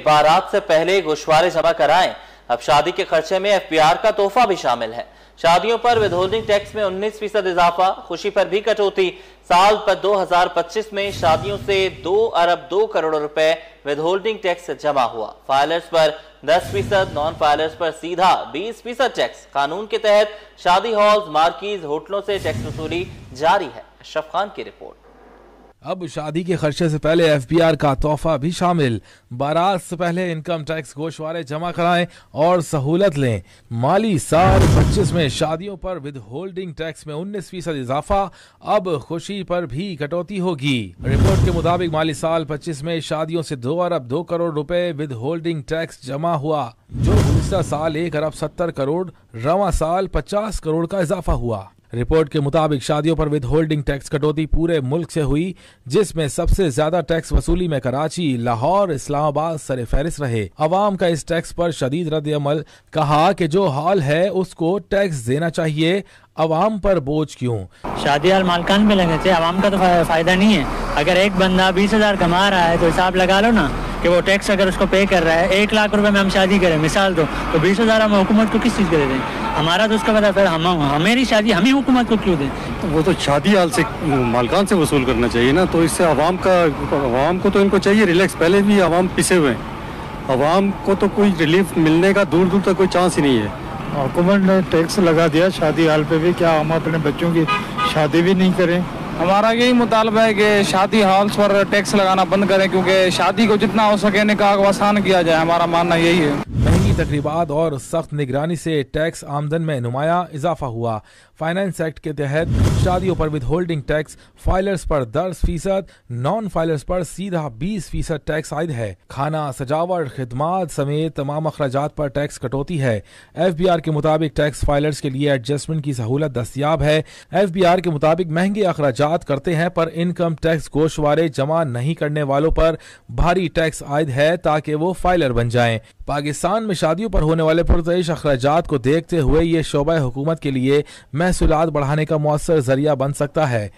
बारात से पहले गोशवारे जमा कराएं। अब शादी के खर्चे में FBR का तोहफा भी शामिल है। शादियों पर विदहोल्डिंग टैक्स में 19% इजाफा, खुशी पर भी कटौती। साल पर 2025 में शादियों से 2 अरब 2 करोड़ रुपए विदहोल्डिंग टैक्स जमा हुआ। फाइलर्स पर 10%, नॉन फाइलर्स पर सीधा 20% टैक्स। कानून के तहत शादी हॉल्स, मार्कीज, होटलों से टैक्स वसूली जारी है। अशरफ खान की रिपोर्ट। अब शादी के खर्चे से पहले FBR का तोहफा भी शामिल। बारात से पहले इनकम टैक्स गोशवारे जमा कराएं और सहूलत लें। माली साल 25 में शादियों पर विद होल्डिंग टैक्स में 19% इजाफा, अब खुशी पर भी कटौती होगी। रिपोर्ट के मुताबिक माली साल 25 में शादियों से 2 अरब 2 करोड़ रुपए विद होल्डिंग टैक्स जमा हुआ, जो गुज़िश्ता साल 1 अरब 70 करोड़, रवां साल 50 करोड़ का इजाफा हुआ। रिपोर्ट के मुताबिक शादियों पर विद होल्डिंग टैक्स कटौती पूरे मुल्क से हुई, जिसमें सबसे ज्यादा टैक्स वसूली में कराची, लाहौर, इस्लामाबाद सरफहरिस्त रहे। अवाम का इस टैक्स पर शदीद रद्द अमल, कहा कि जो हाल है उसको टैक्स देना चाहिए, अवाम पर बोझ क्यों। शादी हाल मालकान में लगने से अवाम का तो फायदा नहीं है। अगर एक बंदा 20,000 कमा रहा है तो हिसाब लगा लो ना कि वो टैक्स अगर उसको पे कर रहा है। 1 लाख रुपए में हम शादी करें मिसाल तो 20,000 हम हुकूमत को किस चीज़ के दे दें? हमारा तो उसका पता, फिर हमारी शादी हम ही हुकूमत को क्यों दें? तो वो तो शादी हाल से मालकान से वसूल करना चाहिए ना, तो इससे अवाम को तो इनको चाहिए रिलैक्स। पहले भी अवाम पिसे हुए हैं, अवाम को तो कोई रिलीफ मिलने का दूर दूर तक कोई चांस ही नहीं है। हुकूमत ने टैक्स लगा दिया शादी हाल पे भी, क्या हम अपने बच्चों की शादी भी नहीं करें? हमारा यही मुतालबा है कि शादी हॉल्स पर टैक्स लगाना बंद करें, क्योंकि शादी को जितना हो सके निकाह को आसान किया जाए, हमारा मानना यही है। महंगी तकरीबात और सख्त निगरानी से टैक्स आमदन में नुमाया इजाफा हुआ। फाइनेंस एक्ट के तहत शादियों पर विद होल्डिंग टैक्स फाइलर्स पर 10%, नॉन फाइलर्स पर सीधा 20% टैक्स आयद है। खाना, सजावट, खिदमात समेत तमाम अखराजात पर टैक्स कटौती है। FBR के मुताबिक टैक्स फाइलर्स के लिए एडजस्टमेंट की सहूलत दस्तियाब है। FBR के मुताबिक महंगे अखराजात करते हैं पर इनकम टैक्स गोशवारे जमा नहीं करने वालों पर भारी टैक्स आयद है ताकि वो फाइलर बन जाएं। पाकिस्तान में शादियों पर होने वाले पुरतइश अखराजात को देखते हुए ये शोबा हुकूमत के लिए महसूलात बढ़ाने का मौसर जरिया बन सकता है।